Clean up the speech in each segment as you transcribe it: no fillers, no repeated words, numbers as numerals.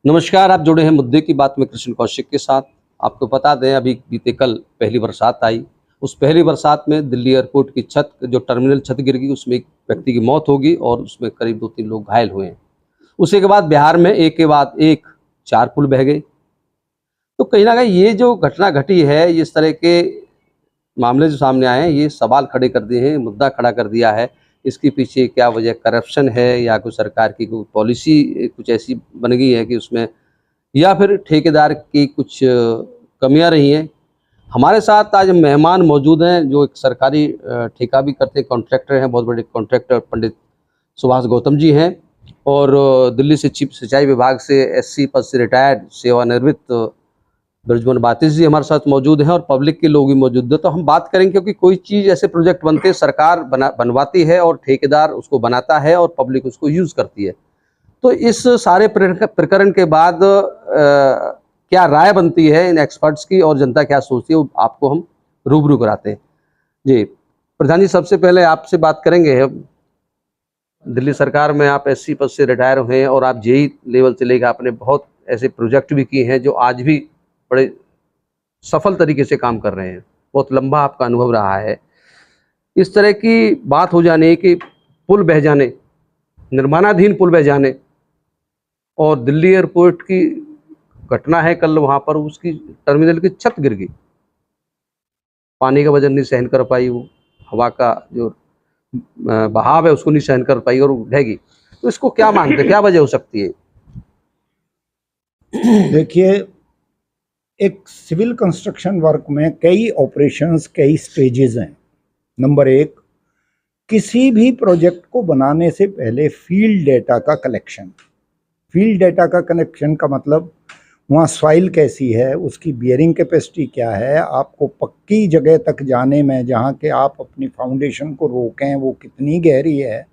नमस्कार, आप जुड़े हैं मुद्दे की बात में कृष्ण कौशिक के साथ। आपको बता दें, अभी बीते कल पहली बरसात आई। उस पहली बरसात में दिल्ली एयरपोर्ट की छत, जो टर्मिनल छत गिर गई, उसमें एक व्यक्ति की मौत हो गई और उसमें करीब 2-3 लोग घायल हुए हैं। उसी के बाद बिहार में एक के बाद एक 4 पुल बह गए। तो कहीं न कहीं ये जो घटना घटी है, इस तरह के मामले जो सामने आए हैं, ये सवाल खड़े कर दिए हैं, मुद्दा खड़ा कर दिया है। इसके पीछे क्या वजह करप्शन है या कोई सरकार की कोई पॉलिसी कुछ ऐसी बन गई है कि उसमें, या फिर ठेकेदार की कुछ कमियां रही हैं। हमारे साथ आज मेहमान मौजूद हैं जो एक सरकारी ठेका भी करते हैं, कॉन्ट्रैक्टर हैं, बहुत बड़े कॉन्ट्रैक्टर पंडित सुभाष गौतम जी हैं। और दिल्ली से चीफ सिंचाई विभाग से एससी पद से रिटायर्ड सेवानिवृत्त ब्रजमोहन बातिश जी हमारे साथ मौजूद हैं और पब्लिक के लोग भी मौजूद हैं। तो हम बात करेंगे, क्योंकि कोई चीज़ ऐसे प्रोजेक्ट बनते हैं, सरकार बनवाती है और ठेकेदार उसको बनाता है और पब्लिक उसको यूज़ करती है। तो इस सारे प्रकरण के बाद क्या राय बनती है इन एक्सपर्ट्स की और जनता क्या सोचती है, वो आपको हम रूबरू कराते हैं। जी प्रधान जी, सबसे पहले आपसे बात करेंगे। हम दिल्ली सरकार में आप एससी पद से रिटायर हुए हैं और आप जेई लेवल से लेकर आपने बहुत ऐसे प्रोजेक्ट भी किए हैं जो आज भी बड़े सफल तरीके से काम कर रहे हैं। बहुत लंबा आपका अनुभव रहा है। इस तरह की बात हो जाने कि पुल बह जाने, निर्माणाधीन पुल बह जाने, और दिल्ली एयरपोर्ट की घटना है कल, वहाँ पर उसकी टर्मिनल की छत गिर गई। पानी का वजन नहीं सहन कर पाई, वो हवा का जो बहाव है उसको नहीं सहन कर पाई और ढह गई। तो इसको क्या मानते हैं, क्या वजह हो सकती है? देखिए, एक सिविल कंस्ट्रक्शन वर्क में कई ऑपरेशंस, कई स्टेजेस हैं। नंबर एक, किसी भी प्रोजेक्ट को बनाने से पहले फील्ड डेटा का कलेक्शन। फील्ड डेटा का कलेक्शन का मतलब वहाँ सॉइल कैसी है, उसकी बियरिंग कैपेसिटी क्या है, आपको पक्की जगह तक जाने में जहाँ के आप अपनी फाउंडेशन को रोकें वो कितनी गहरी है।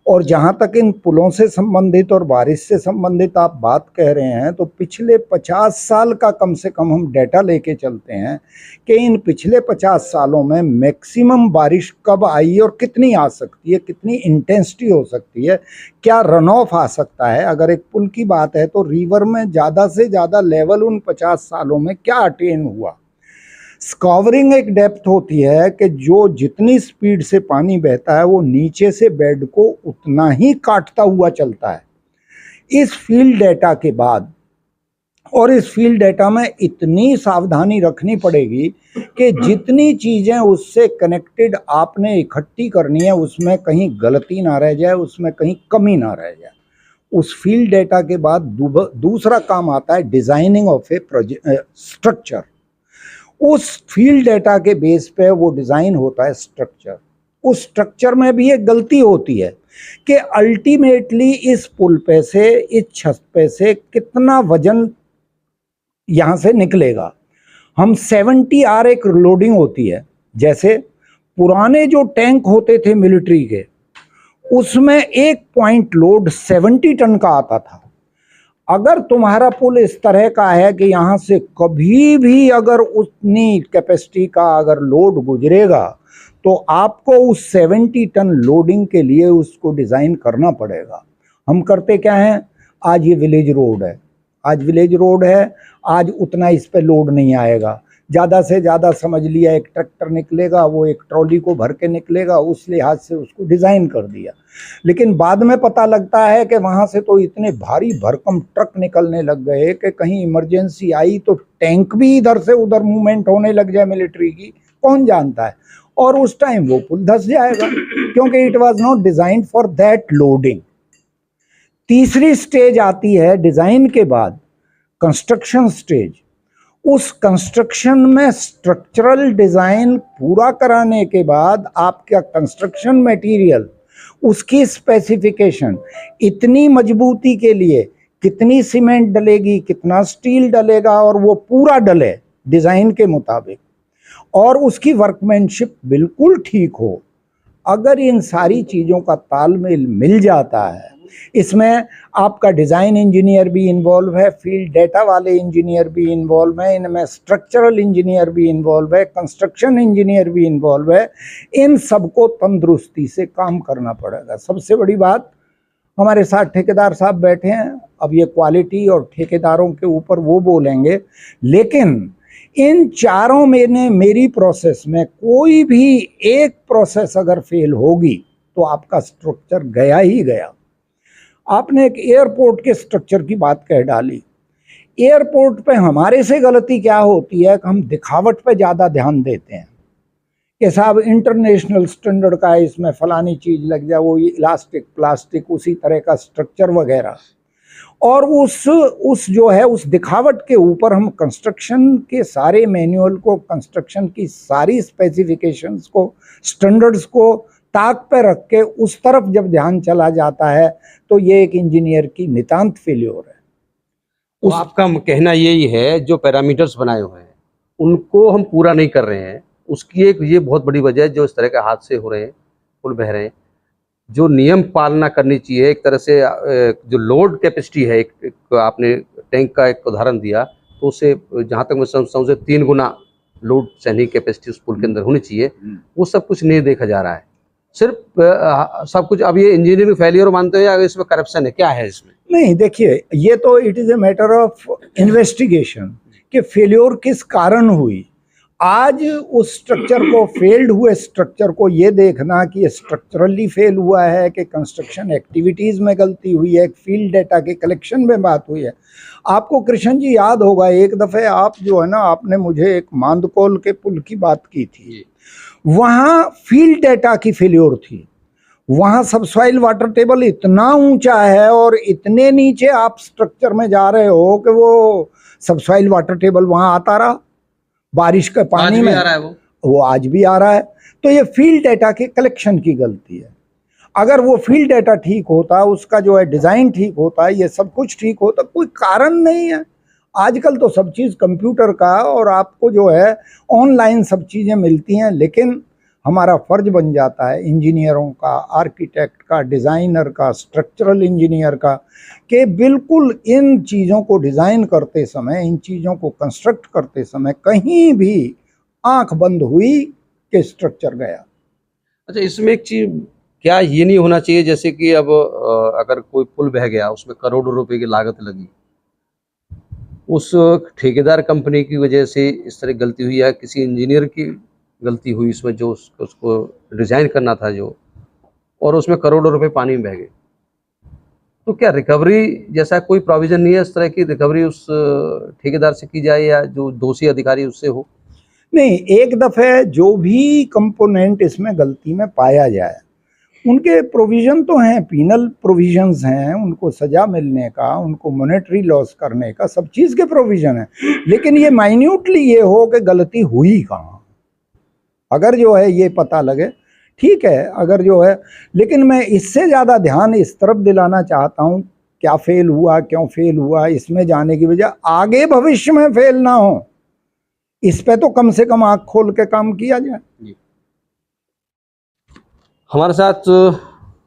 और जहाँ तक इन पुलों से संबंधित और बारिश से संबंधित आप बात कह रहे हैं, तो पिछले 50 साल का कम से कम हम डेटा लेके चलते हैं कि इन पिछले 50 सालों में मैक्सिमम बारिश कब आई और कितनी आ सकती है, कितनी इंटेंसिटी हो सकती है, क्या रन ऑफ आ सकता है। अगर एक पुल की बात है तो रिवर में ज़्यादा से ज़्यादा लेवल उन 50 सालों में क्या अटेन हुआ। स्कॉवरिंग एक डेप्थ होती है कि जो जितनी स्पीड से पानी बहता है वो नीचे से बेड को उतना ही काटता हुआ चलता है। इस फील्ड डेटा के बाद, और इस फील्ड डेटा में इतनी सावधानी रखनी पड़ेगी कि जितनी चीज़ें उससे कनेक्टेड आपने इकट्ठी करनी है उसमें कहीं गलती ना रह जाए, उसमें कहीं कमी ना रह जाए। उस फील्ड डेटा के बाद दूसरा काम आता है designing of A project structure. उस फील्ड डेटा के बेस पे वो डिज़ाइन होता है स्ट्रक्चर। उस स्ट्रक्चर में भी एक गलती होती है कि अल्टीमेटली इस पुल पे से, इस छत पे से कितना वजन यहाँ से निकलेगा। हम 70R एक लोडिंग होती है। जैसे पुराने जो टैंक होते थे मिलिट्री के, उसमें एक पॉइंट लोड 70 टन का आता था। अगर तुम्हारा पुल इस तरह का है कि यहाँ से कभी भी अगर उतनी कैपेसिटी का अगर लोड गुजरेगा तो आपको उस 70 टन लोडिंग के लिए उसको डिज़ाइन करना पड़ेगा। हम करते क्या हैं, आज ये विलेज रोड है, आज विलेज रोड है, आज उतना इस पे लोड नहीं आएगा, ज़्यादा से ज़्यादा समझ लिया एक ट्रैक्टर निकलेगा, वो एक ट्रॉली को भर के निकलेगा, उस लिहाज से उसको डिज़ाइन कर दिया। लेकिन बाद में पता लगता है कि वहाँ से तो इतने भारी भरकम ट्रक निकलने लग गए कि कहीं इमरजेंसी आई तो टैंक भी इधर से उधर मूवमेंट होने लग जाए मिलिट्री की, कौन जानता है। और उस टाइम वो पुल धंस जाएगा क्योंकि it was not designed for that loading. तीसरी स्टेज आती है डिज़ाइन के बाद, कंस्ट्रक्शन स्टेज। उस कंस्ट्रक्शन में स्ट्रक्चरल डिज़ाइन पूरा कराने के बाद आपका कंस्ट्रक्शन मटेरियल, उसकी स्पेसिफिकेशन, इतनी मजबूती के लिए कितनी सीमेंट डलेगी, कितना स्टील डलेगा, और वो पूरा डले डिज़ाइन के मुताबिक, और उसकी वर्कमैनशिप बिल्कुल ठीक हो। अगर इन सारी चीज़ों का तालमेल मिल जाता है, इसमें आपका डिज़ाइन इंजीनियर भी इन्वॉल्व है, फील्ड डेटा वाले इंजीनियर भी इन्वॉल्व है, इनमें स्ट्रक्चरल इंजीनियर भी इन्वॉल्व है, कंस्ट्रक्शन इंजीनियर भी इन्वॉल्व है, इन सबको तंदुरुस्ती से काम करना पड़ेगा। सबसे बड़ी बात, हमारे साथ ठेकेदार साहब बैठे हैं, अब ये क्वालिटी और ठेकेदारों के ऊपर वो बोलेंगे। लेकिन इन चारों में ने मेरी प्रोसेस में कोई भी एक प्रोसेस अगर फेल होगी तो आपका स्ट्रक्चर गया ही गया। आपने एक एयरपोर्ट के स्ट्रक्चर की बात कह डाली। एयरपोर्ट पे हमारे से गलती क्या होती है कि हम दिखावट पे ज़्यादा ध्यान देते हैं कि साहब इंटरनेशनल स्टैंडर्ड का है, इसमें फलानी चीज़ लग जाए, वो इलास्टिक प्लास्टिक उसी तरह का स्ट्रक्चर वगैरह, और उस जो है उस दिखावट के ऊपर हम कंस्ट्रक्शन के सारे मैनुअल को, कंस्ट्रक्शन की सारी स्पेसिफिकेशंस को, स्टैंडर्ड्स को ताक पे रख के उस तरफ जब ध्यान चला जाता है तो ये एक इंजीनियर की नितांत फेल्योर है। तो आपका कहना यही है जो पैरामीटर्स बनाए हुए हैं उनको हम पूरा नहीं कर रहे हैं, उसकी एक ये बहुत बड़ी वजह है जो इस तरह के हादसे हो रहे हैं, पुल बह रहे हैं। जो नियम पालना करनी चाहिए, एक तरह से जो लोड कैपेसिटी है, एक आपने टैंक का एक उदाहरण दिया, तो उससे जहाँ तक मैं समझूँ 3 गुना लोड सहने की कैपेसिटी उस पुल के अंदर होनी चाहिए, वो सब कुछ नहीं देखा जा रहा है। सिर्फ सब कुछ अब ये इंजीनियरिंग फेलियर मानते हो या इसमें करप्शन है, क्या है इसमें? नहीं, देखिए, ये तो it is a matter of investigation कि फेल्योर किस कारण हुई। आज उस स्ट्रक्चर को, फेल्ड हुए स्ट्रक्चर को ये देखना कि ये स्ट्रक्चरली फेल हुआ है कि कंस्ट्रक्शन एक्टिविटीज़ में गलती हुई है, फील्ड डेटा के कलेक्शन में बात हुई है। आपको कृष्ण जी याद होगा, एक दफ़े आप जो है ना, आपने मुझे एक मांदकोल के पुल की बात की थी, वहाँ फील्ड डेटा की फेल्योर थी। वहाँ सबसॉइल वाटर टेबल इतना ऊंचा है और इतने नीचे आप स्ट्रक्चर में जा रहे हो कि वो सबसॉइल वाटर टेबल वहाँ आता रहा, बारिश के पानी में आ रहा है वो आज भी आ रहा है। तो ये फील्ड डेटा के कलेक्शन की गलती है। अगर वो फील्ड डेटा ठीक होता, उसका जो है डिज़ाइन ठीक होता, ये सब कुछ ठीक होता, कोई कारण नहीं है। आजकल तो सब चीज़ कंप्यूटर का और आपको जो है ऑनलाइन सब चीज़ें मिलती हैं, लेकिन हमारा फ़र्ज बन जाता है इंजीनियरों का, आर्किटेक्ट का, डिज़ाइनर का, स्ट्रक्चरल इंजीनियर का, कि बिल्कुल इन चीज़ों को डिज़ाइन करते समय, इन चीज़ों को कंस्ट्रक्ट करते समय कहीं भी आंख बंद हुई कि स्ट्रक्चर गया। अच्छा, इसमें एक चीज़ क्या ये नहीं होना चाहिए, जैसे कि अब अगर कोई पुल बह गया, उसमें करोड़ों रुपए की लागत लगी, उस ठेकेदार कंपनी की वजह से इस तरह गलती हुई या किसी इंजीनियर की गलती हुई इसमें, जो उसको डिज़ाइन करना था जो, और उसमें करोड़ों रुपए पानी में बह गए, तो क्या रिकवरी जैसा कोई प्रोविज़न नहीं है, इस तरह की रिकवरी उस ठेकेदार से की जाए या जो दोषी अधिकारी उससे हो? नहीं, एक दफ़े जो भी कंपोनेंट इसमें गलती में पाया जाए, उनके प्रोविज़न तो हैं, पीनल प्रोविज़न्स हैं, उनको सज़ा मिलने का, उनको मॉनेटरी लॉस करने का, सब चीज़ के प्रोविज़न हैं। लेकिन ये माइन्यूटली ये हो कि गलती हुई कहाँ, अगर जो है ये पता लगे, ठीक है, अगर जो है। लेकिन मैं इससे ज़्यादा ध्यान इस तरफ दिलाना चाहता हूँ, क्या फेल हुआ, क्यों फेल हुआ, इसमें जाने की बजाय आगे भविष्य में फेल ना हो, इस पे तो कम से कम आँख खोल के काम किया जाए। हमारे साथ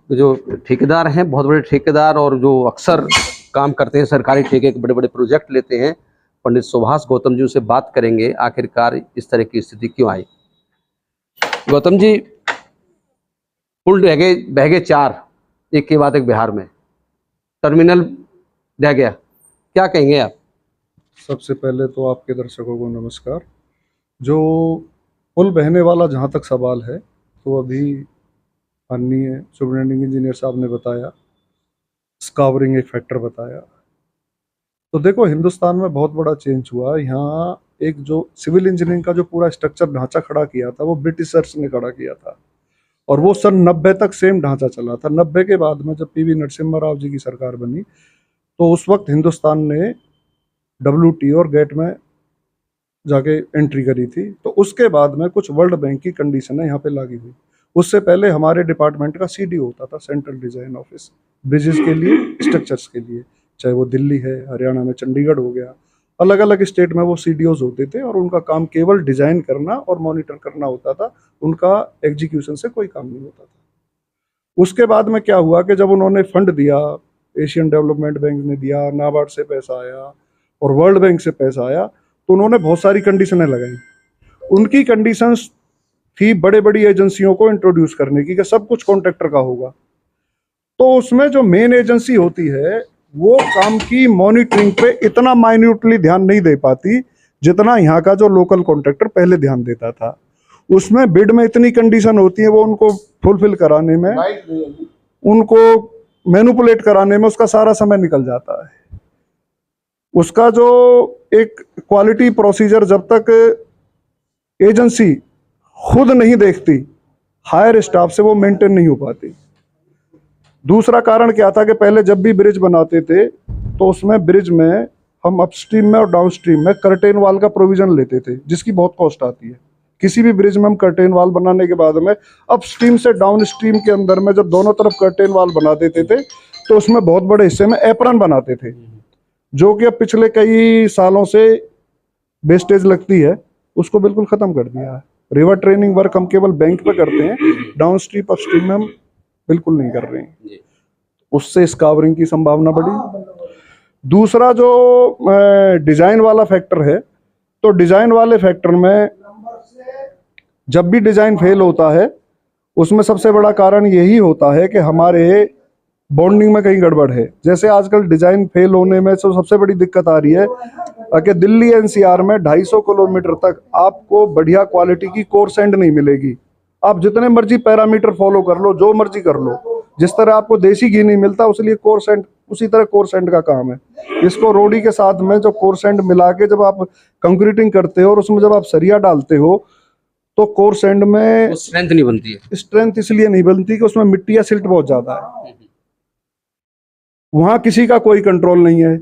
जो ठेकेदार हैं, बहुत बड़े ठेकेदार और जो अक्सर काम करते हैं, सरकारी ठेके के बड़े बड़े प्रोजेक्ट लेते हैं, पंडित सुभाष गौतम जी, उनसे बात करेंगे आखिरकार इस तरह की स्थिति क्यों आई। गौतम जी, पुल बह गए 4, एक के बाद एक बिहार में, टर्मिनल बह गया, क्या कहेंगे आप? सबसे पहले तो आपके दर्शकों को नमस्कार। जो पुल बहने वाला जहाँ तक सवाल है, तो अभी माननीय सुपरिटेंडिंग इंजीनियर साहब ने बताया, स्कावरिंग एक फैक्टर बताया। तो देखो, हिंदुस्तान में बहुत बड़ा चेंज हुआ। यहाँ एक जो सिविल इंजीनियरिंग का जो पूरा स्ट्रक्चर ढांचा खड़ा किया था, वो ब्रिटिशर्स ने खड़ा किया था, और वो सन 90 तक सेम ढांचा चला था। 90 के बाद में जब पीवी नरसिम्हा राव जी की सरकार बनी, तो उस वक्त हिंदुस्तान ने WTO और गेट में जाके एंट्री करी थी। तो उसके बाद में कुछ वर्ल्ड बैंक की कंडीशनें यहाँ पे लागू हुई। उससे पहले हमारे डिपार्टमेंट का CD होता था, सेंट्रल डिज़ाइन ऑफिस, ब्रिजेस के लिए, स्ट्रक्चर्स के लिए, चाहे वो दिल्ली है, हरियाणा में चंडीगढ़ हो गया, अलग अलग स्टेट में वो CDOs होते थे, और उनका काम केवल डिज़ाइन करना और मॉनिटर करना होता था, उनका एग्जीक्यूशन से कोई काम नहीं होता था। उसके बाद में क्या हुआ कि जब उन्होंने फंड दिया, एशियन डेवलपमेंट बैंक ने दिया, नाबार्ड से पैसा आया और वर्ल्ड बैंक से पैसा आया, तो उन्होंने बहुत सारी कंडीशनें लगाई। उनकी कंडीशंस थी बड़े बड़ी एजेंसियों को इंट्रोड्यूस करने की कि सब कुछ कॉन्ट्रैक्टर का होगा। तो उसमें जो मेन एजेंसी होती है वो काम की मॉनिटरिंग पे इतना माइन्यूटली ध्यान नहीं दे पाती जितना यहाँ का जो लोकल कॉन्ट्रैक्टर पहले ध्यान देता था। उसमें बिड में इतनी कंडीशन होती है, वो उनको फुलफिल कराने में, उनको मैनिपुलेट कराने में उसका सारा समय निकल जाता है। उसका जो एक क्वालिटी प्रोसीजर जब तक एजेंसी खुद नहीं देखती, हायर स्टाफ से वो मेंटेन नहीं हो पाती। दूसरा कारण क्या था कि पहले जब भी ब्रिज बनाते थे तो उसमें ब्रिज में हम अपस्ट्रीम में और डाउनस्ट्रीम में कर्टेन वाल का प्रोविजन लेते थे, जिसकी बहुत कॉस्ट आती है। किसी भी ब्रिज में हम कर्टेन वाल बनाने के बाद में अपस्ट्रीम से डाउनस्ट्रीम के अंदर में जब दोनों तरफ कर्टेन वाल बना देते थे तो उसमें बहुत बड़े हिस्से में एप्रन बनाते थे, जो कि अब पिछले कई सालों से वेस्टेज लगती है, उसको बिल्कुल खत्म कर दिया है। रिवर ट्रेनिंग वर्क हम केवल बैंक पे करते हैं, डाउनस्ट्रीम अपस्ट्रीम में हम बिल्कुल नहीं कर रहे हैं। उससे स्कावरिंग की संभावना बढ़ी। दूसरा जो डिजाइन वाला फैक्टर है, तो डिजाइन वाले फैक्टर में जब भी डिजाइन फेल होता है उसमें सबसे बड़ा कारण यही होता है कि हमारे बॉन्डिंग में कहीं गड़बड़ है। जैसे आजकल डिजाइन फेल होने में तो सबसे बड़ी दिक्कत आ रही है कि दिल्ली एनसीआर में 250 किलोमीटर तक आपको बढ़िया क्वालिटी की कोर सैंड नहीं मिलेगी। आप जितने मर्जी पैरामीटर फॉलो कर लो, जो मर्जी कर लो, जिस तरह आपको देसी घी नहीं मिलता उसलिए कोर सैंड, उसी तरह कोर सैंड का काम है। इसको रोडी के साथ में जो कोर सैंड मिला के जब आप कंक्रीटिंग करते हो और उसमें जब आप सरिया डालते हो तो कोर सैंड में स्ट्रेंथ नहीं बनती है। स्ट्रेंथ इसलिए नहीं बनती कि उसमें मिट्टी या सिल्ट बहुत ज्यादा है। वहां किसी का कोई कंट्रोल नहीं है।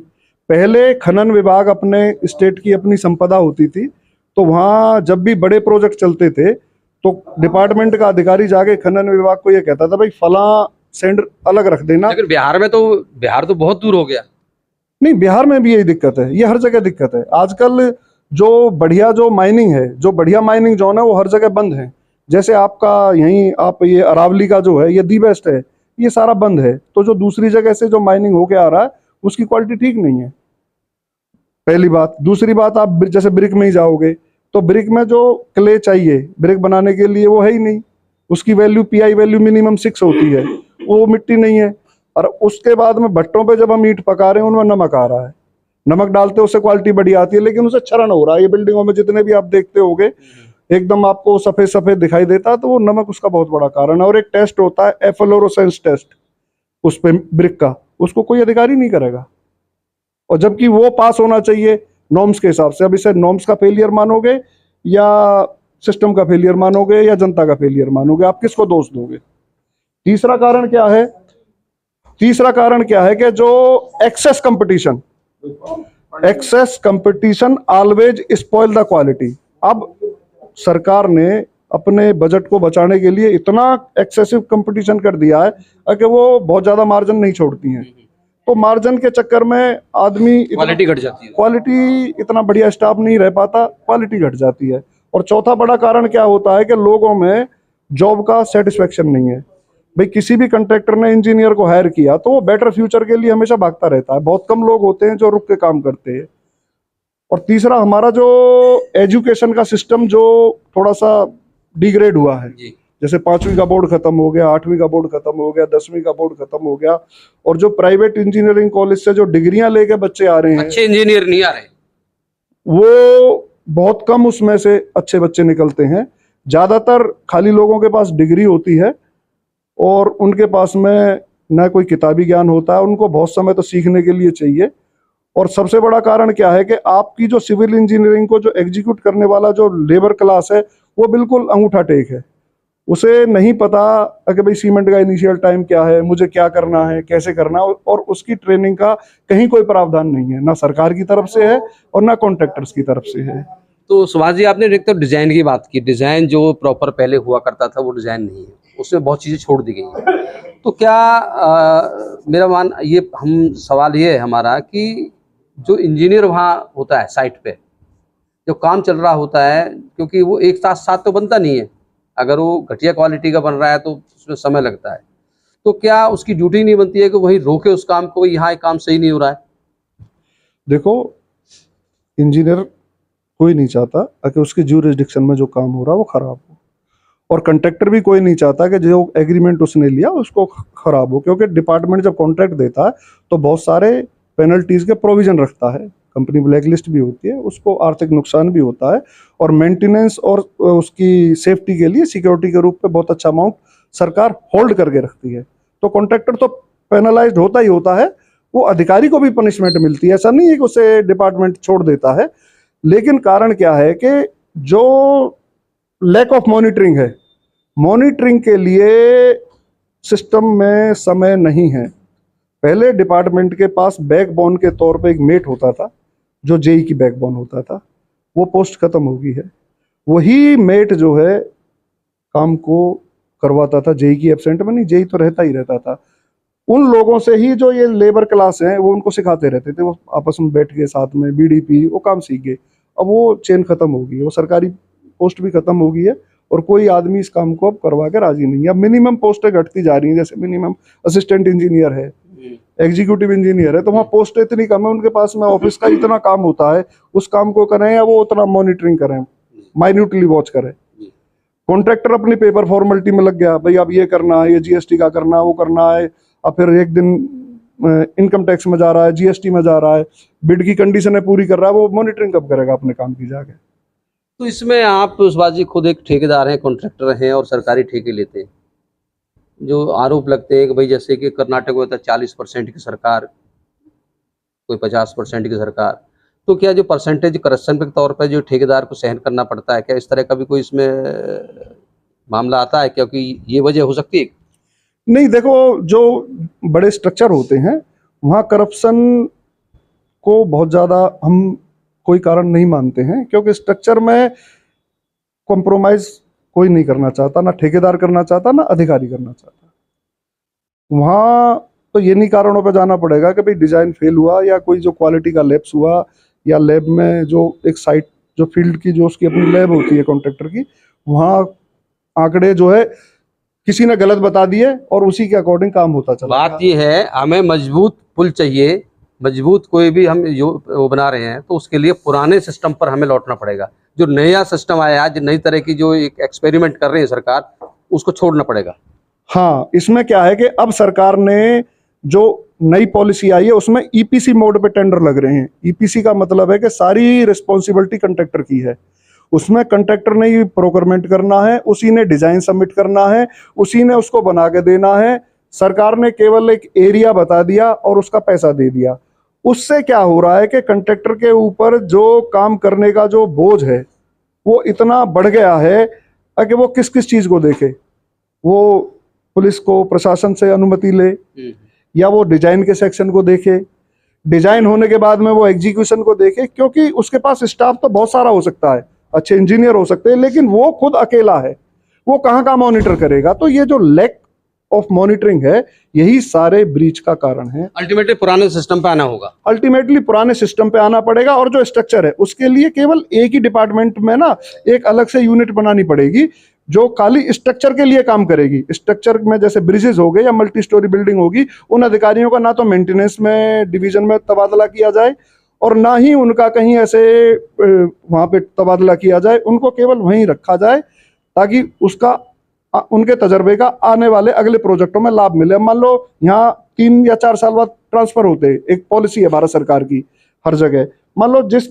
पहले खनन विभाग अपने स्टेट की अपनी संपदा होती थी, तो वहां जब भी बड़े प्रोजेक्ट चलते थे तो डिपार्टमेंट का अधिकारी जाके खनन विभाग को ये कहता था भाई फला सैंड अलग रख देना। लेकिन बिहार तो बहुत दूर हो गया। नहीं, बिहार में भी यही दिक्कत है, ये हर जगह दिक्कत है। आजकल जो माइनिंग है, जो बढ़िया माइनिंग जोन है वो हर जगह बंद है। जैसे आपका यहीं आप ये अरावली का जो है ये दी बेस्ट है, ये सारा बंद है। तो जो दूसरी जगह से जो माइनिंग होके आ रहा है उसकी क्वालिटी ठीक नहीं है, पहली बात। दूसरी बात, आप जैसे ब्रिक में ही जाओगे तो ब्रिक में जो क्ले चाहिए ब्रिक बनाने के लिए वो है ही नहीं। उसकी वैल्यू पीआई वैल्यू मिनिमम 6 होती है, वो मिट्टी नहीं है। और उसके बाद में भट्टों पे जब हम ईंट पका रहे हैं उनमें नमक आ रहा है, नमक डालते उससे क्वालिटी बढ़िया आती है, लेकिन उसे क्षरण हो रहा है। ये बिल्डिंगों में जितने भी आप देखते होगे एकदम आपको सफेद सफेद दिखाई देता है, तो वो नमक उसका बहुत बड़ा कारण है। और एक टेस्ट होता है एफ्लोरोसेंस टेस्ट उस पे ब्रिक का, उसको कोई अधिकारी नहीं करेगा, और जबकि वो पास होना चाहिए नॉर्म्स के हिसाब से। अब इसे नॉर्म्स का फेलियर मानोगे या सिस्टम का फेलियर मानोगे या जनता का फेलियर मानोगे, आप किसको दोष दोगे? तीसरा कारण क्या है? तीसरा कारण क्या है कि जो excess competition always spoil the quality. अब सरकार ने अपने बजट को बचाने के लिए इतना एक्सेसिव कंपटीशन कर दिया है कि वो बहुत ज्यादा मार्जिन नहीं छोड़ती हैं। तो मार्जिन के चक्कर में आदमी क्वालिटी घट जाती है, क्वालिटी इतना बढ़िया स्टाफ नहीं रह पाता, क्वालिटी घट जाती है। और चौथा बड़ा कारण क्या होता है कि लोगों में जॉब का सेटिस्फेक्शन नहीं है। भाई किसी भी कंट्रैक्टर ने इंजीनियर को हायर किया तो वो बेटर फ्यूचर के लिए हमेशा भागता रहता है, बहुत कम लोग होते हैं जो रुक के काम करते हैं। और तीसरा, हमारा जो एजुकेशन का सिस्टम जो थोड़ा सा डिग्रेड हुआ है, जैसे 5वीं का बोर्ड खत्म हो गया, 8वीं का बोर्ड खत्म हो गया, 10वीं का बोर्ड खत्म हो गया, और जो प्राइवेट इंजीनियरिंग कॉलेज से जो डिग्रियां लेके बच्चे आ रहे हैं, अच्छे इंजीनियर नहीं आ रहे, वो बहुत कम उसमें से अच्छे बच्चे निकलते हैं। ज्यादातर खाली लोगों के पास डिग्री होती है और उनके पास में न कोई किताबी ज्ञान होता है, उनको बहुत समय तो सीखने के लिए चाहिए। और सबसे बड़ा कारण क्या है कि आपकी जो सिविल इंजीनियरिंग को जो एग्जीक्यूट करने वाला जो लेबर क्लास है वो बिल्कुल अंगूठा टेक है। उसे नहीं पता कि भाई सीमेंट का इनिशियल टाइम क्या है, मुझे क्या करना है, कैसे करना है, और उसकी ट्रेनिंग का कहीं कोई प्रावधान नहीं है, ना सरकार की तरफ से है और ना कॉन्ट्रैक्टर्स की तरफ से है। तो सुभाष जी, आपने एक तो डिजाइन की बात की, डिजाइन जो प्रॉपर पहले हुआ करता था वो डिजाइन नहीं है, उसमें बहुत चीजें छोड़ दी गई हैं। तो क्या मेरा सवाल ये है हमारा कि जो इंजीनियर वहाँ होता है साइट पे, जो काम चल रहा होता है, क्योंकि वो एक साथ तो बनता नहीं है, अगर वो घटिया क्वालिटी का बन रहा है तो उसमें समय लगता है, तो क्या उसकी ड्यूटी नहीं बनती है कि वही रोके उस काम को, यहाँ एक काम सही नहीं हो रहा है? देखो, इंजीनियर कोई नहीं चाहता कि उसके ज्यूरिसडिक्शन में जो काम हो रहा है वो खराब हो, और कंट्रैक्टर भी कोई नहीं चाहता कि जो एग्रीमेंट उसने लिया उसको खराब हो, क्योंकि डिपार्टमेंट जब कॉन्ट्रैक्ट देता है तो बहुत सारे पेनल्टीज के प्रोविजन रखता है, कंपनी ब्लैक लिस्ट भी होती है, उसको आर्थिक नुकसान भी होता है, और मेंटेनेंस और उसकी सेफ्टी के लिए सिक्योरिटी के रूप में बहुत अच्छा अमाउंट सरकार होल्ड करके रखती है। तो कॉन्ट्रैक्टर तो पेनलाइज्ड होता ही होता है, वो अधिकारी को भी पनिशमेंट मिलती है, ऐसा नहीं है कि उसे डिपार्टमेंट छोड़ देता है। लेकिन कारण क्या है कि जो लैक ऑफ मॉनिटरिंग है, मॉनिटरिंग के लिए सिस्टम में समय नहीं है। पहले डिपार्टमेंट के पास बैकबोन के तौर पे एक मेट होता था जो जेई की बैकबोन होता था, वो पोस्ट खत्म हो गई है। वही मेट जो है काम को करवाता था, जेई की एब्सेंट में नहीं, जेई तो रहता ही रहता था। उन लोगों से ही जो ये लेबर क्लास है वो उनको सिखाते रहते थे, वो आपस में बैठ के साथ में बीडीपी वो काम सीख गए। अब वो चेन खत्म हो गई है, वो सरकारी पोस्ट भी खत्म हो गई है और कोई आदमी इस काम को अब करवा के राजी नहीं है। अब मिनिमम पोस्टें घटती जा रही हैं, जैसे मिनिमम असिस्टेंट इंजीनियर है, एग्जीक्यूटिव इंजीनियर है, तो वहाँ पोस्टें इतनी कम है, उनके पास में ऑफिस का इतना काम होता है, उस काम को करें या वो उतना मॉनिटरिंग करें, माइन्यूटली वॉच करें। कॉन्ट्रैक्टर अपनी पेपर फॉर्मेलिटी में लग गया, भाई अब ये करना है, ये जीएसटी का करना है, वो करना है, अब फिर एक दिन इनकम टैक्स में जा रहा है, जीएसटी में जा रहा है, बिड की कंडीशनें पूरी कर रहा है, वो मॉनिटरिंग कब करेगा अपने काम की जाके। तो इसमें आप सुभाष जी खुद एक ठेकेदार हैं, कॉन्ट्रैक्टर हैं और सरकारी ठेके लेते हैं। जो आरोप लगते हैं कि भाई जैसे कि कर्नाटक में होता है 40% की सरकार, कोई 50% की सरकार, तो क्या जो परसेंटेज करप्शन के तौर पर जो ठेकेदार को सहन करना पड़ता है, क्या इस तरह का भी कोई इसमें मामला आता है? क्योंकि ये वजह हो सकती है। नहीं, देखो, जो बड़े स्ट्रक्चर होते हैं वहाँ करप्शन को बहुत ज़्यादा हम कोई कारण नहीं मानते हैं, क्योंकि स्ट्रक्चर में कॉम्प्रोमाइज कोई नहीं करना चाहता, ना ठेकेदार करना चाहता, ना अधिकारी करना चाहता। वहाँ तो ये नहीं कारणों पे जाना पड़ेगा कि भाई डिजाइन फेल हुआ या कोई जो क्वालिटी का लैप्स हुआ, या लैब में जो एक साइट जो फील्ड की जो उसकी अपनी लैब होती है कॉन्ट्रैक्टर की, वहाँ आंकड़े जो है किसी ने गलत बता दिए और उसी के अकॉर्डिंग काम होता चला। बात ये है, हमें मजबूत पुल चाहिए, मजबूत कोई भी हम जो वो बना रहे हैं तो उसके लिए पुराने सिस्टम पर हमें लौटना पड़ेगा। जो नया सिस्टम आया है, जो नई तरह की जो एक एक्सपेरिमेंट कर रही है सरकार, उसको छोड़ना पड़ेगा। हाँ, इसमें क्या है कि अब सरकार ने जो नई पॉलिसी आई है उसमें ईपीसी मोड पे टेंडर लग रहे हैं। ईपीसी का मतलब है कि सारी रिस्पॉन्सिबिलिटी कंट्रैक्टर की है, उसमें कंट्रैक्टर ने ही प्रोक्योरमेंट करना है, उसी ने डिजाइन सबमिट करना है, उसी ने उसको बना के देना है। सरकार ने केवल एक एरिया बता दिया और उसका पैसा दे दिया। उससे क्या हो रहा है कि कंट्रैक्टर के ऊपर जो काम करने का जो बोझ है वो इतना बढ़ गया है कि वो किस किस चीज को देखे, वो पुलिस को प्रशासन से अनुमति ले, या वो डिजाइन के सेक्शन को देखे, डिजाइन होने के बाद में वो एग्जीक्यूशन को देखे, क्योंकि उसके पास स्टाफ तो बहुत सारा हो सकता है, अच्छे इंजीनियर हो सकते हैं, लेकिन वो खुद अकेला है, वो कहाँ मॉनिटर करेगा। तो ये जो लैक ऑफ मॉनिटरिंग है, यही सारे ब्रीच का कारण है। अल्टीमेटली पुराने सिस्टम पे आना होगा, अल्टीमेटली पुराने सिस्टम पे आना पड़ेगा, और जो स्ट्रक्चर है उसके लिए केवल एक ही डिपार्टमेंट में ना एक अलग से यूनिट बनानी पड़ेगी जो खाली स्ट्रक्चर के लिए काम करेगी। स्ट्रक्चर में जैसे ब्रिजेस हो गए या मल्टी स्टोरी बिल्डिंग होगी, उन अधिकारियों का ना तो मेंटेनेंस में डिवीजन में तबादला किया जाए और ना ही उनका कहीं ऐसे वहां पे तबादला किया जाए, उनको केवल वहीं रखा जाए ताकि उसका उनके तजर्बे का आने वाले अगले प्रोजेक्टों में लाभ मिले। मान लो यहाँ 3 या 4 साल बाद ट्रांसफर होते हैं, एक पॉलिसी है भारत सरकार की हर जगह। मान लो जिस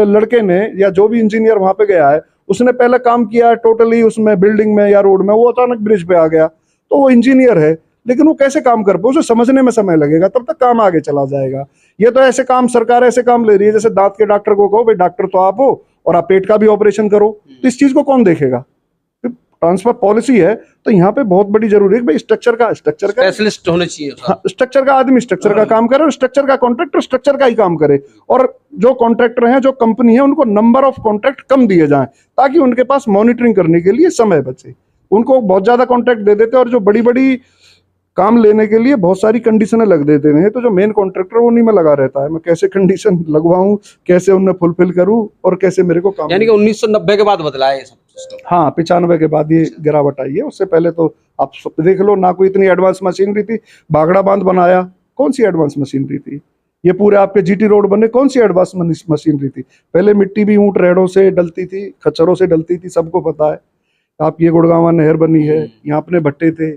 लड़के ने या जो भी इंजीनियर वहां पे गया है, उसने पहले काम किया है टोटली उसमें बिल्डिंग में या रोड में, वो अचानक ब्रिज पे आ गया, तो वो इंजीनियर है लेकिन वो कैसे काम कर पाए, उसे समझने में समय लगेगा, तब तक काम आगे चला जाएगा। ये तो ऐसे काम सरकार ऐसे काम ले रही है जैसे दांत के डॉक्टर को कहो भाई डॉक्टर तो आप हो और आप पेट का भी ऑपरेशन करो, तो इस चीज को कौन देखेगा। ट्रांसफर पॉलिसी है तो यहाँ पे बहुत बड़ी जरूरी है भाई स्ट्रक्चर का स्पेशलिस्ट होने चाहिए। स्ट्रक्चर का आदमी स्ट्रक्चर का काम करे और स्ट्रक्चर का कॉन्ट्रैक्टर स्ट्रक्चर का ही काम करे, और जो कॉन्ट्रैक्टर हैं जो कंपनी है उनको नंबर ऑफ कॉन्ट्रैक्ट कम दिए जाएं ताकि उनके पास मॉनिटरिंग करने के लिए समय बचे। उनको बहुत ज्यादा कॉन्ट्रैक्ट दे देते और जो बड़ी बड़ी काम लेने के लिए बहुत सारी कंडीशनें लग देते हैं, तो जो मेन कॉन्ट्रैक्टर वो नहीं में लगा रहता है, मैं कैसे कंडीशन लगवाऊं, कैसे उन्हें फुलफिल करूं और कैसे मेरे को काम। यानी कि 1990 के बाद बदला है सब सिस्टम। हाँ, 95 के बाद ये गिरावट आई है, उससे पहले तो आप देख लो ना कोई इतनी एडवांस मशीनरी थी। भागड़ा बांध बनाया, कौन सी एडवांस मशीनरी थी। ये पूरे आपके जीटी रोड बने, कौन सी एडवांस मशीनरी थी। पहले मिट्टी भी ऊंट रेड़ों से डलती थी, खच्चरों से डलती थी, सबको पता है। आप ये गुड़गांवा नहर बनी है, यहाँ अपने भट्टे थे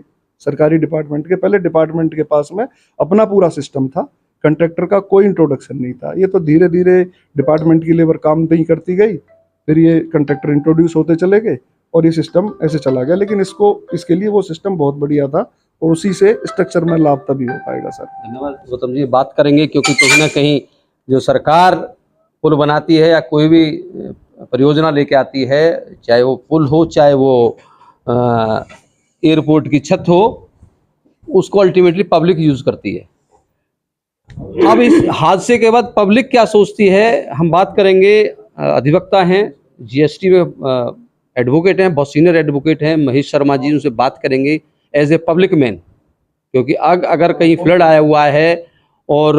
सरकारी डिपार्टमेंट के, पहले डिपार्टमेंट के पास में अपना पूरा सिस्टम था, कंट्रैक्टर का कोई इंट्रोडक्शन नहीं था। ये तो धीरे धीरे डिपार्टमेंट की लेबर काम नहीं करती गई, फिर ये कंट्रैक्टर इंट्रोड्यूस होते चले गए और ये सिस्टम ऐसे चला गया। लेकिन इसके लिए वो सिस्टम बहुत बढ़िया था और उसी से स्ट्रक्चर में लाभ तभी हो पाएगा सर। धन्यवाद गौतम जी, बात करेंगे क्योंकि कहीं ना कहीं जो सरकार पुल बनाती है या कोई भी परियोजना लेके आती है, चाहे वो पुल हो चाहे वो एयरपोर्ट की छत हो, उसको अल्टीमेटली पब्लिक यूज करती है। अब इस हादसे के बाद पब्लिक क्या सोचती है, हम बात करेंगे। अधिवक्ता हैं, जीएसटी में एडवोकेट हैं, बहुत सीनियर एडवोकेट हैं, महेश शर्मा जी, उनसे बात करेंगे एज ए पब्लिक मैन। क्योंकि अगर कहीं फ्लड आया हुआ है और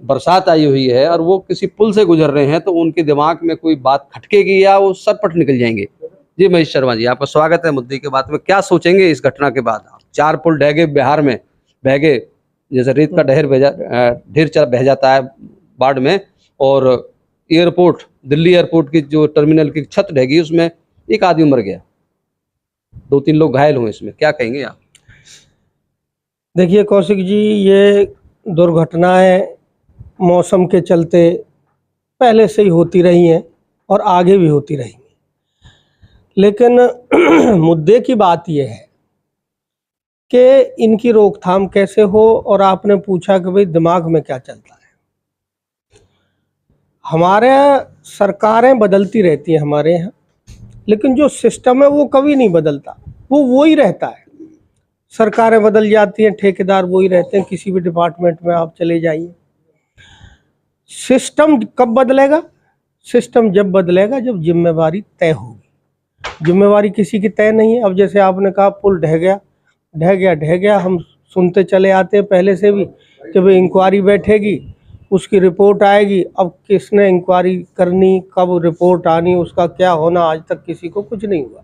बरसात आई हुई है और वो किसी पुल से गुजर रहे हैं तो उनके दिमाग में कोई बात खटकेगी या वो सरपट निकल जाएंगे। जी महेश शर्मा जी, आपका स्वागत है मुद्दे के बाद में। क्या सोचेंगे इस घटना के बाद? 4 पुल ढह गए, बिहार में बह गए, जैसे रेत का ढेर बह जाता है बाढ़ में, और एयरपोर्ट, दिल्ली एयरपोर्ट की जो टर्मिनल की छत ढह गई, उसमें एक आदमी मर गया, 2-3 लोग घायल हुए। इसमें क्या कहेंगे आप? देखिए कौशिक जी, ये दुर्घटनाएं मौसम के चलते पहले से ही होती रही हैं और आगे भी होती रहेंगी। लेकिन मुद्दे की बात यह है कि इनकी रोकथाम कैसे हो, और आपने पूछा कि भाई दिमाग में क्या चलता है। हमारे सरकारें बदलती रहती हैं हमारे यहाँ, लेकिन जो सिस्टम है वो कभी नहीं बदलता, वो ही रहता है। सरकारें बदल जाती हैं, ठेकेदार वही रहते हैं, किसी भी डिपार्टमेंट में आप चले जाइए। सिस्टम कब बदलेगा? सिस्टम जब बदलेगा जब जिम्मेवारी तय होगी। जिम्मेवारी किसी की तय नहीं है। अब जैसे आपने कहा पुल ढह गया, हम सुनते चले आते हैं पहले से भी कि भाई इंक्वायरी बैठेगी, उसकी रिपोर्ट आएगी। अब किसने इंक्वायरी करनी, कब रिपोर्ट आनी, उसका क्या होना, आज तक किसी को कुछ नहीं हुआ।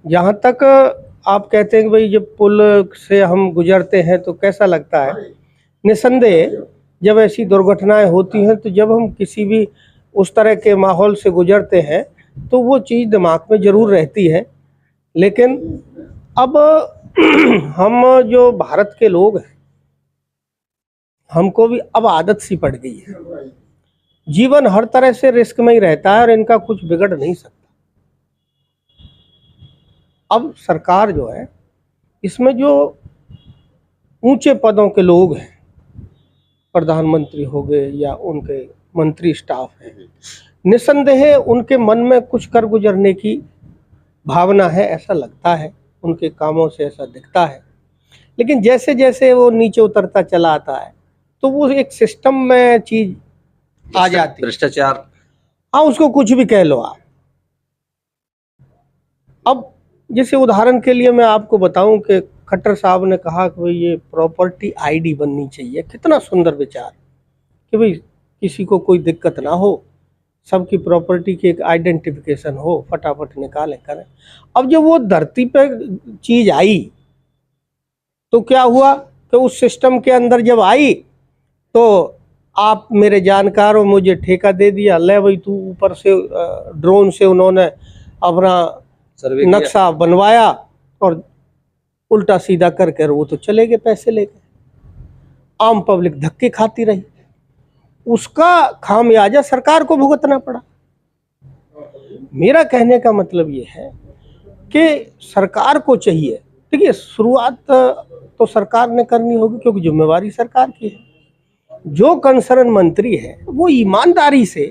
जहाँ तक आप कहते हैं कि भाई जब पुल से हम गुजरते हैं तो कैसा लगता है, निसंदेह जब ऐसी दुर्घटनाएं होती हैं तो जब हम किसी भी उस तरह के माहौल से गुजरते हैं तो वो चीज़ दिमाग में ज़रूर रहती है। लेकिन अब हम जो भारत के लोग हैं, हमको भी अब आदत सी पड़ गई है। जीवन हर तरह से रिस्क में ही रहता है और इनका कुछ बिगड़ नहीं सकता। अब सरकार जो है, इसमें जो ऊंचे पदों के लोग हैं, प्रधानमंत्री हो गए या उनके मंत्री स्टाफ हैं, निसंदेह उनके मन में कुछ कर गुजरने की भावना है, ऐसा लगता है, उनके कामों से ऐसा दिखता है। लेकिन जैसे जैसे वो नीचे उतरता चला आता है तो वो एक सिस्टम में चीज आ जाती है, भ्रष्टाचार, हाँ उसको कुछ भी कह लो आप। अब जैसे उदाहरण के लिए मैं आपको बताऊं कि खट्टर साहब ने कहा कि भाई ये प्रॉपर्टी आईडी बननी चाहिए। कितना सुंदर विचार कि भाई किसी को कोई दिक्कत ना हो, सबकी प्रॉपर्टी की एक आइडेंटिफिकेशन हो, फटाफट निकालें करें। अब जब वो धरती पे चीज आई तो क्या हुआ कि उस सिस्टम के अंदर जब आई तो आप मेरे जानकार हो, मुझे ठेका दे दिया, ले भाई तू ऊपर से ड्रोन से उन्होंने अपना नक्शा बनवाया और उल्टा सीधा करके वो तो चले गए पैसे लेके। आम पब्लिक धक्के खाती रही, उसका खामियाजा सरकार को भुगतना पड़ा। मेरा कहने का मतलब ये है कि सरकार को चाहिए, देखिए शुरुआत तो सरकार ने करनी होगी क्योंकि जिम्मेवारी सरकार की है। जो कंसर्न मंत्री है वो ईमानदारी से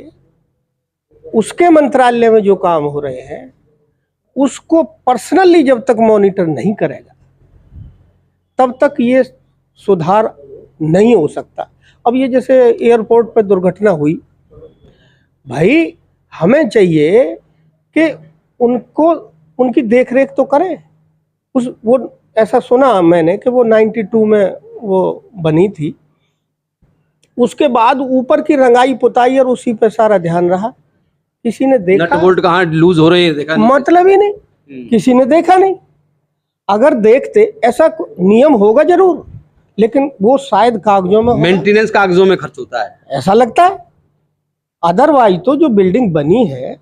उसके मंत्रालय में जो काम हो रहे हैं उसको पर्सनली जब तक मॉनिटर नहीं करेगा तब तक ये सुधार नहीं हो सकता। अब ये जैसे एयरपोर्ट पर दुर्घटना हुई, भाई हमें चाहिए कि उनको उनकी देखरेख तो करें। वो ऐसा सुना मैंने कि वो 92 में वो बनी थी, उसके बाद ऊपर की रंगाई पुताई और उसी पे सारा ध्यान रहा। किसी ने देखा नट बोल्ट कहाँ लूज हो रहे हैं देखा नहीं, मतलब ही नहीं, किसी ने देखा नहीं। अगर देखते ऐसा नियम होगा जरूर, लेकिन वो शायद कागजों में, मेंटेनेंस कागजों में खर्च होता है, ऐसा लगता है। अदरवाइज तो जो बिल्डिंग बनी है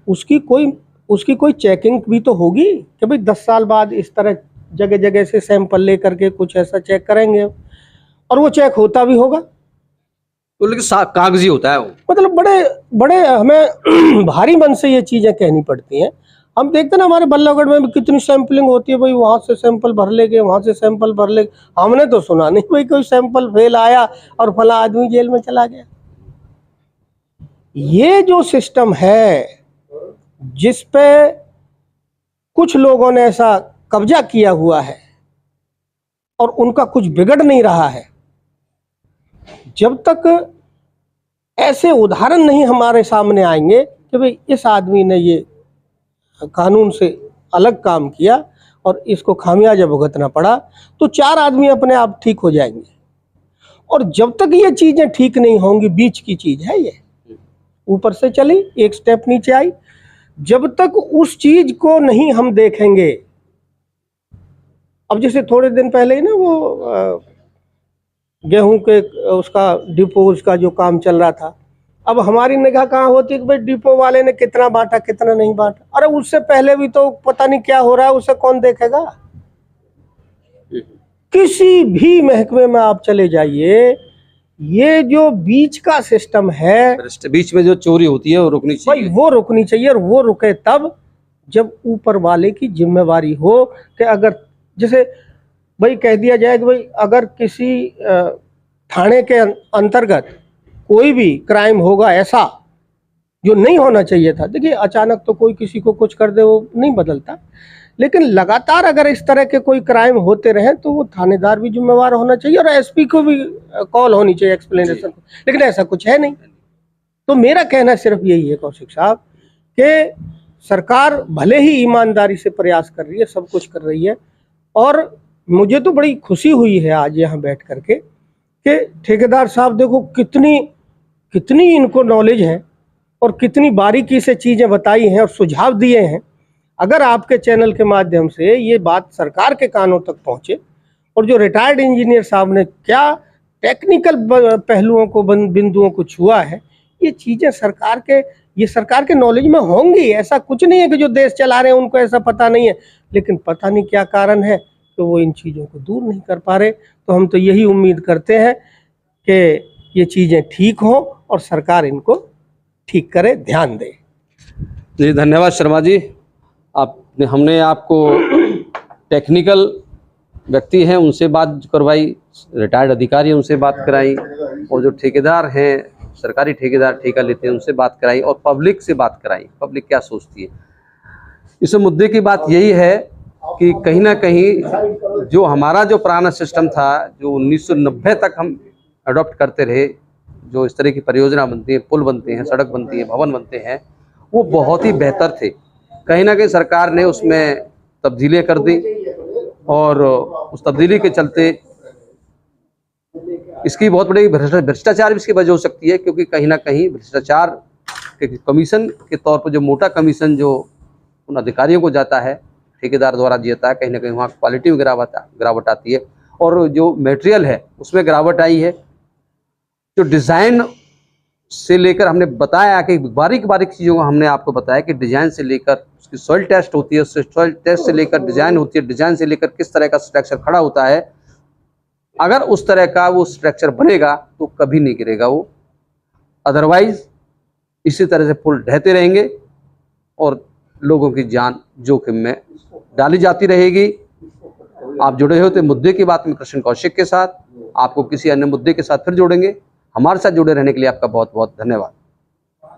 उसकी कोई उसकी कोई चेकिंग भी तो होगी कि भाई 10 साल बाद इस तरह जगह जगह से सैंपल ले करके कुछ ऐसा चेक करेंगे और वो चेक होता भी होगा। तो लेकिन कागजी होता है वो। मतलब बड़े बड़े हमें भारी मन से ये चीज़ें कहनी पड़ती हैं। हम देखते हैं ना हमारे बल्लभगढ़ में भी कितनी सैंपलिंग होती है, भाई वहाँ से सैंपल भर ले गए, वहाँ से सैंपल भर ले। हमने तो सुना नहीं भाई कोई सैंपल फेल आया और फला आदमी जेल में चला गया। ये जो सिस्टम है जिस पे कुछ लोगों ने ऐसा कब्जा किया हुआ है और उनका कुछ बिगड़ नहीं रहा है, जब तक ऐसे उदाहरण नहीं हमारे सामने आएंगे कि भाई इस आदमी ने ये कानून से अलग काम किया और इसको खामियाजा भुगतना पड़ा, तो 4 आदमी अपने आप ठीक हो जाएंगे। और जब तक ये चीज़ें ठीक नहीं होंगी, बीच की चीज़ है ये, ऊपर से चली एक स्टेप नीचे आई, जब तक उस चीज को नहीं हम देखेंगे। अब जैसे थोड़े दिन पहले ही ना वो गेहूं के उसका डिपो उसका जो काम चल रहा था, अब हमारी निगाह कहाँ होती है कि भाई डिपो वाले ने कितना बांटा कितना नहीं बांटा। अरे उससे पहले भी तो पता नहीं क्या हो रहा है, उसे कौन देखेगा। किसी भी महकमे में आप चले जाइए, ये जो बीच का सिस्टम है, बीच में जो चोरी होती है वो रुकनी चाहिए भाई, वो रुकनी चाहिए। और वो रुके तब जब ऊपर वाले की जिम्मेवारी हो कि अगर जैसे भाई कह दिया जाए कि भाई अगर किसी थाने के अंतर्गत कोई भी क्राइम होगा ऐसा जो नहीं होना चाहिए था, देखिए अचानक तो कोई किसी को कुछ कर दे वो नहीं बदलता, लेकिन लगातार अगर इस तरह के कोई क्राइम होते रहे तो वो थानेदार भी जिम्मेवार होना चाहिए और एसपी को भी कॉल होनी चाहिए एक्सप्लेनेशन को, लेकिन ऐसा कुछ है नहीं। तो मेरा कहना सिर्फ यही है कौशिक साहब कि सरकार भले ही ईमानदारी से प्रयास कर रही है, सब कुछ कर रही है, और मुझे तो बड़ी खुशी हुई है आज यहाँ बैठ करके कि ठेकेदार साहब देखो कितनी इनको नॉलेज है और कितनी बारीकी से चीज़ें बताई हैं और सुझाव दिए हैं। अगर आपके चैनल के माध्यम से ये बात सरकार के कानों तक पहुँचे और जो रिटायर्ड इंजीनियर साहब ने क्या टेक्निकल पहलुओं को बिंदुओं को छुआ है, ये चीज़ें सरकार के नॉलेज में होंगी। ऐसा कुछ नहीं है कि जो देश चला रहे हैं उनको ऐसा पता नहीं है, लेकिन पता नहीं क्या कारण है तो वो इन चीज़ों को दूर नहीं कर पा रहे। तो हम तो यही उम्मीद करते हैं कि ये चीज़ें ठीक हों और सरकार इनको ठीक करे, ध्यान दे। जी धन्यवाद शर्मा जी, हमने आपको टेक्निकल व्यक्ति हैं उनसे बात करवाई, रिटायर्ड अधिकारी हैं उनसे बात कराई, और जो ठेकेदार हैं सरकारी ठेकेदार ठेका लेते हैं उनसे बात कराई, और पब्लिक से बात कराई, पब्लिक क्या सोचती है। इस मुद्दे की बात यही है कि कहीं ना कहीं जो हमारा जो पुराना सिस्टम था, जो 1990 तक हम अडॉप्ट करते रहे, जो इस तरह की परियोजना बनती है, पुल बनते हैं, सड़क बनती है, भवन बनते हैं, वो बहुत ही बेहतर थे। कहीं ना कहीं सरकार ने उसमें तब्दीलियाँ कर दी, और उस तब्दीली के चलते इसकी बहुत बड़ी भ्रष्टाचार भी इसकी वजह हो सकती है, क्योंकि कहीं ना कहीं भ्रष्टाचार के कमीशन के तौर पर जो मोटा कमीशन जो उन अधिकारियों को जाता है, ठेकेदार द्वारा जाता है, कहीं ना कहीं वहाँ क्वालिटी में गिरावट आती है, और जो मटेरियल है उसमें गिरावट आई है। जो डिज़ाइन से लेकर हमने बताया कि बारीक चीज़ों को हमने आपको बताया कि डिज़ाइन से लेकर उसकी सॉइल टेस्ट होती है, सॉइल टेस्ट से लेकर डिज़ाइन होती है, डिज़ाइन से लेकर किस तरह का स्ट्रक्चर खड़ा होता है। अगर उस तरह का वो स्ट्रक्चर बनेगा तो कभी नहीं गिरेगा वो, अदरवाइज इसी तरह से पुल ढहते रहेंगे और लोगों की जान जोखिम में डाली जाती रहेगी। आप जुड़े होते मुद्दे की बात में कृष्ण कौशिक के साथ, आपको किसी अन्य मुद्दे के साथ फिर जोड़ेंगे। हमारे साथ जुड़े रहने के लिए आपका बहुत बहुत धन्यवाद।